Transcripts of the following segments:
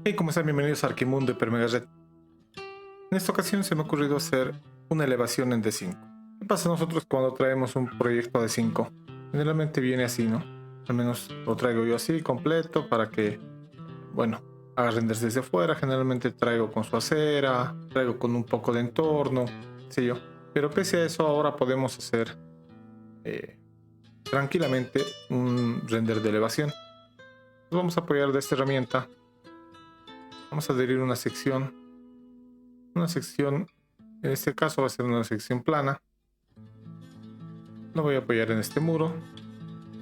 Hey, ¿cómo están? Bienvenidos a Arquimundo Hipermega Red. En esta ocasión se me ha ocurrido hacer una elevación en D5. ¿Qué pasa nosotros cuando traemos un proyecto a D5? Generalmente viene así, ¿no? Al menos lo traigo yo así, completo, para que, bueno, haga renders desde fuera. Generalmente traigo con su acera, traigo con un poco de entorno, qué sé yo. Pero pese a eso, ahora podemos hacer eh, tranquilamente un render de elevación. Nos vamos a apoyar de esta herramienta. Vamos a adherir una sección. En este caso va a ser una sección plana. Lo voy a apoyar en este muro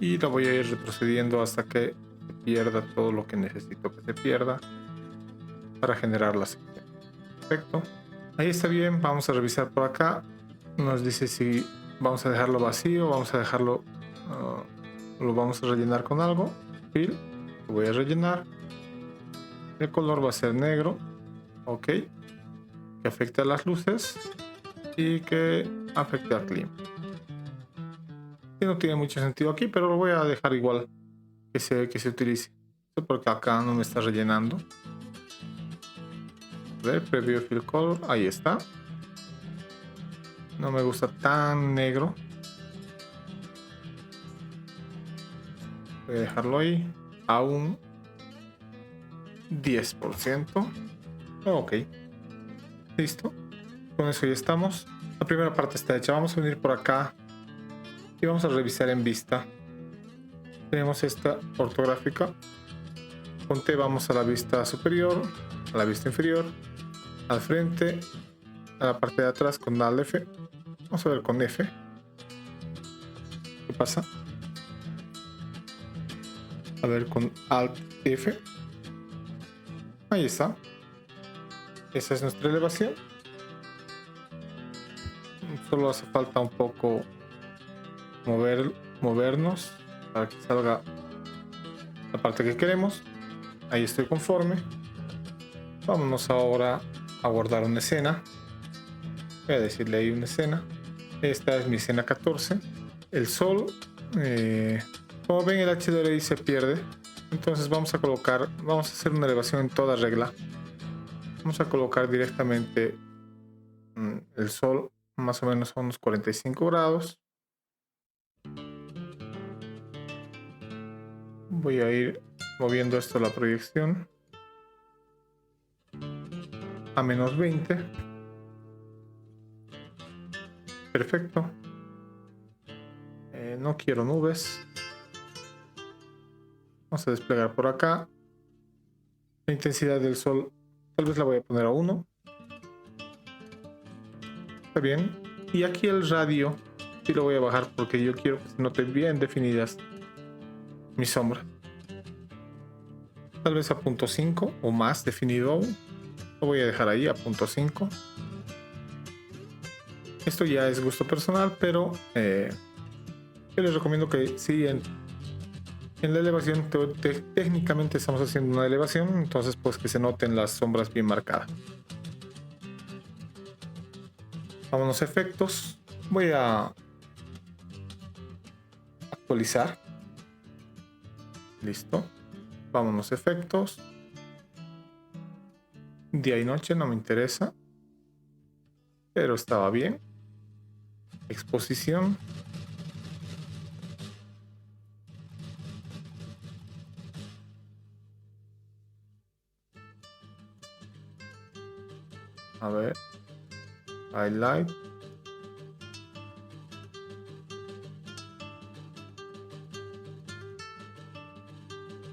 y lo voy a ir retrocediendo hasta que se pierda todo lo que necesito que se pierda para generar la sección. Perfecto. Ahí está bien. Vamos a revisar por acá. Nos dice si vamos a dejarlo vacío, vamos a dejarlo, lo vamos a rellenar con algo. Fill. Lo voy a rellenar. El color va a ser negro. Ok. Que afecte a las luces y que afecte al clima. No tiene mucho sentido aquí, pero lo voy a dejar igual que se utilice. Porque acá no me está rellenando. A ver, preview fill color, ahí está. No me gusta tan negro. Voy a dejarlo ahí a un 10%. Ok, listo. Con eso ya estamos. La primera parte está hecha. Vamos a venir por acá y vamos a revisar en vista. Tenemos esta ortográfica. Con T vamos a la vista superior, a la vista inferior, al frente, a la parte de atrás con Alt F. Vamos a ver con F. ¿Qué pasa? A ver con Alt F. Ahí está. Esa es nuestra elevación. Solo hace falta un poco movernos para que salga la parte que queremos. Ahí estoy conforme. Vámonos ahora a guardar una escena. Voy a decirle ahí una escena. Esta es mi escena 14. El sol, como ven, el HDRI se pierde. Entonces vamos a hacer una elevación en toda regla. Vamos a colocar directamente el sol más o menos a unos 45 grados. Voy a ir moviendo esto la proyección a menos 20. Perfecto. No quiero nubes. Vamos a desplegar por acá. La intensidad del sol tal vez la voy a poner a 1. Está bien. Y aquí el radio sí lo voy a bajar porque yo quiero que se noten bien definidas mis sombras. Tal vez a 0.5 o más definido aún. Lo voy a dejar ahí a 0.5. Esto ya es gusto personal, pero yo les recomiendo que si en la elevación técnicamente estamos haciendo una elevación, entonces pues que se noten las sombras bien marcadas. Vámonos a efectos. Voy a actualizar. Listo. Vámonos a efectos. Día y noche no me interesa, pero estaba bien. Exposición. A ver. Highlight.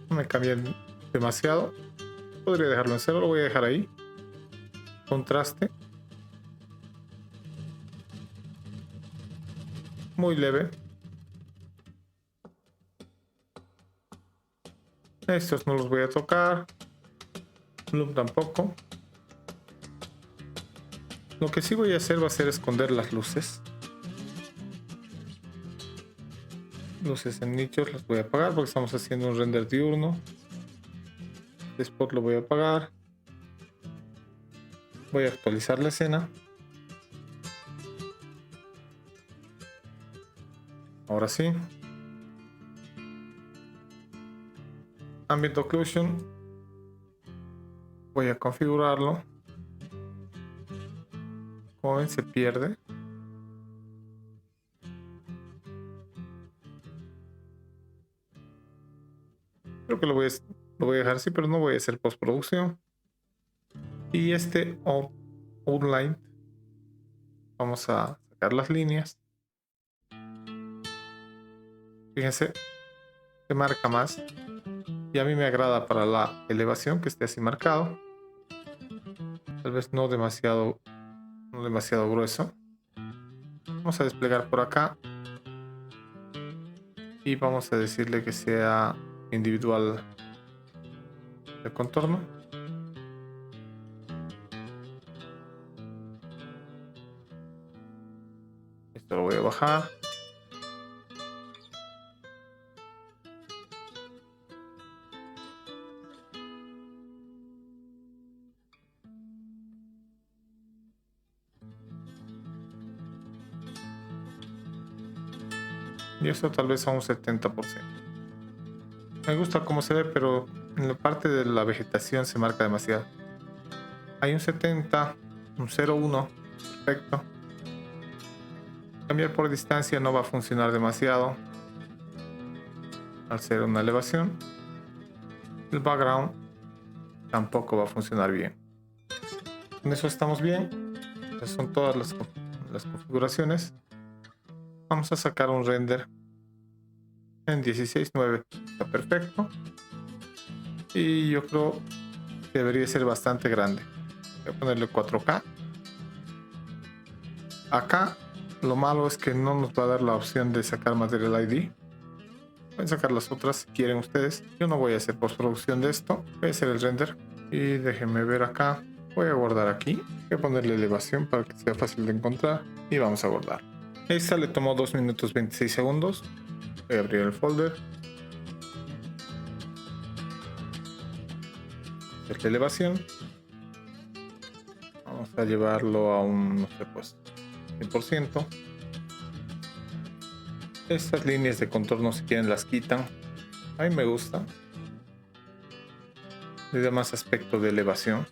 No me cambian demasiado. Podría dejarlo en 0, lo voy a dejar ahí. Contraste. Muy leve. Estos no los voy a tocar. Bloom tampoco. Lo que sí voy a hacer va a ser esconder las luces. Luces en nichos las voy a apagar porque estamos haciendo un render diurno. Spot lo voy a apagar. Voy a actualizar la escena. Ahora sí. Ambient Occlusion. Voy a configurarlo. Como ven, se pierde. Creo que lo voy a dejar así, pero no voy a hacer postproducción. Y este outline, vamos a sacar las líneas. Fíjense, se marca más. Y a mí me agrada para la elevación que esté así marcado. Tal vez no demasiado grueso. Vamos a desplegar por acá. Y vamos a decirle que sea individual el contorno. Esto lo voy a bajar. Y eso tal vez a un 70%. Me gusta cómo se ve, pero en la parte de la vegetación se marca demasiado. Hay un 70, un 0,1, perfecto. Cambiar por distancia no va a funcionar demasiado al ser una elevación. El background tampoco va a funcionar bien. Con eso estamos bien. Esas son todas las configuraciones. Vamos a sacar un render en 16:9. Está perfecto. Y yo creo que debería ser bastante grande. Voy a ponerle 4K. Acá lo malo es que no nos va a dar la opción de sacar Material ID. Pueden sacar las otras si quieren ustedes. Yo no voy a hacer postproducción de esto. Voy a hacer el render. Y déjenme ver acá. Voy a guardar aquí. Voy a ponerle elevación para que sea fácil de encontrar. Y vamos a guardar. Esta le tomó 2 minutos 26 segundos. Voy a abrir el folder. Hacer la elevación. Vamos a llevarlo a un, no sé, pues 100%. Estas líneas de contorno, si quieren, las quitan. A mí me gusta. Le da más aspecto de elevación.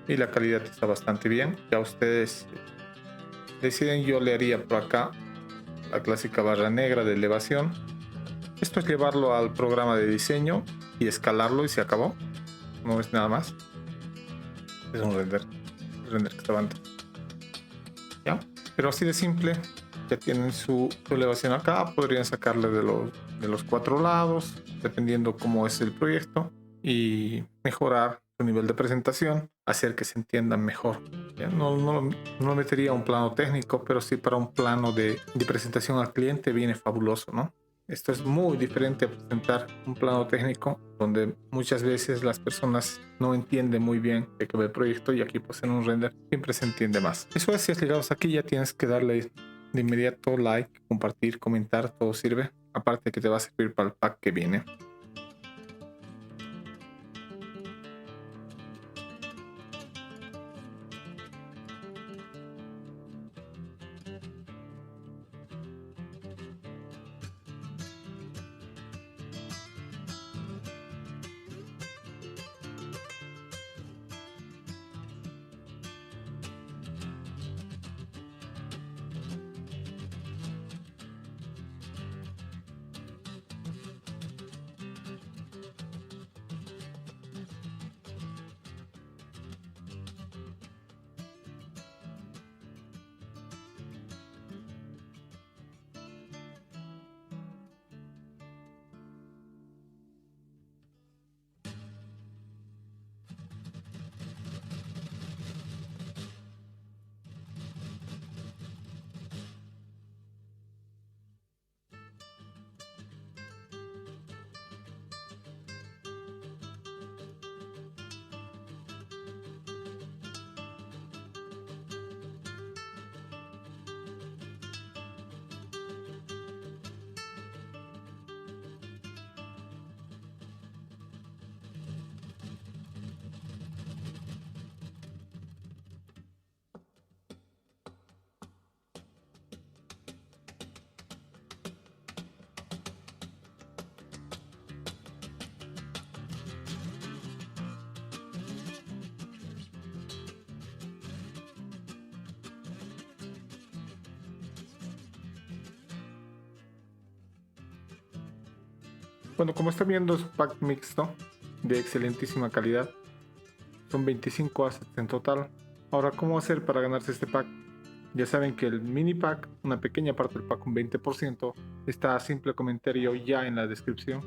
Y la calidad está bastante bien. Ya ustedes deciden. Yo le haría por acá la clásica barra negra de elevación. Esto es llevarlo al programa de diseño y escalarlo y se acabó. No es nada más. Es un render. El render que estaba antes. ¿Ya? Pero así de simple. Ya tienen su elevación acá. Podrían sacarle de los 4 lados, dependiendo cómo es el proyecto, y mejorar su nivel de presentación, hacer que se entiendan mejor. ¿Ya? No metería un plano técnico, pero sí para un plano de presentación al cliente viene fabuloso, ¿no? Esto es muy diferente a presentar un plano técnico, donde muchas veces las personas no entienden muy bien de qué va el proyecto, y aquí pues en un render siempre se entiende más. Eso es, si has llegado hasta aquí ya tienes que darle de inmediato like, compartir, comentar, todo sirve. Aparte que te va a servir para el pack que viene. Bueno, como están viendo es un pack mixto de excelentísima calidad. Son 25 assets en total. Ahora, ¿cómo hacer para ganarse este pack? Ya saben que el mini pack, una pequeña parte del pack, un 20%, está a simple comentario ya en la descripción.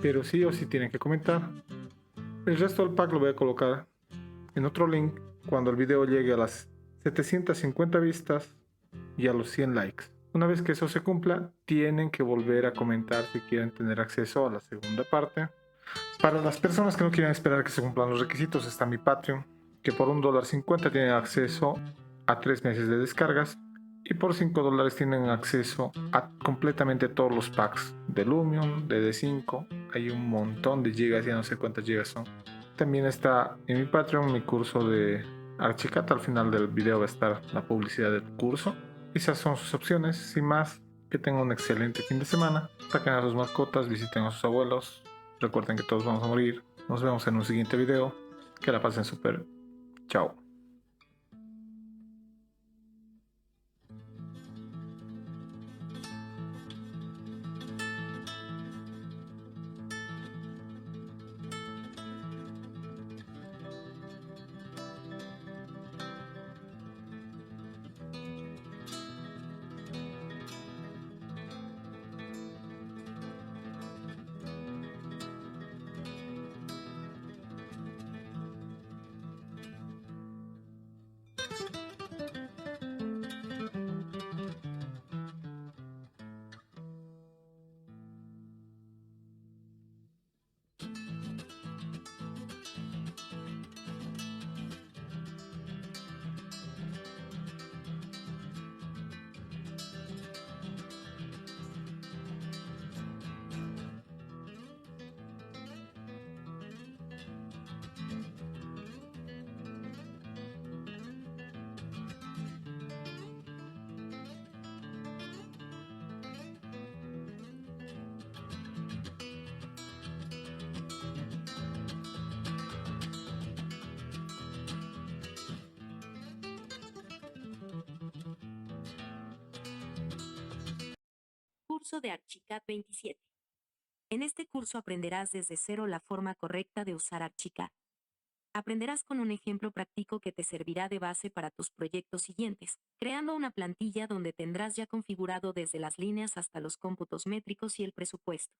Pero sí o sí tienen que comentar. El resto del pack lo voy a colocar en otro link cuando el video llegue a las 750 vistas y a los 100 likes. Una vez que eso se cumpla, tienen que volver a comentar si quieren tener acceso a la segunda parte. Para las personas que no quieran esperar que se cumplan los requisitos, está mi Patreon, que por $1.50 tienen acceso a 3 meses de descargas y por $5 tienen acceso a completamente todos los packs de Lumion, de D5. Hay un montón de gigas, ya no sé cuántas gigas son. También está en mi Patreon mi curso de Archicad. Al final del video va a estar la publicidad del curso. Esas son sus opciones. Sin más, que tengan un excelente fin de semana. Saquen a sus mascotas, visiten a sus abuelos. Recuerden que todos vamos a morir. Nos vemos en un siguiente video. Que la pasen súper. Chao. Curso de Archicad 27. En este curso aprenderás desde cero la forma correcta de usar Archicad. Aprenderás con un ejemplo práctico que te servirá de base para tus proyectos siguientes, creando una plantilla donde tendrás ya configurado desde las líneas hasta los cómputos métricos y el presupuesto.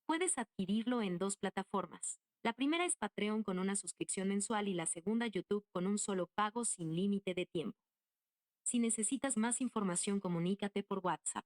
Puedes adquirirlo en 2 plataformas. La primera es Patreon con una suscripción mensual y la segunda YouTube con un solo pago sin límite de tiempo. Si necesitas más información, comunícate por WhatsApp.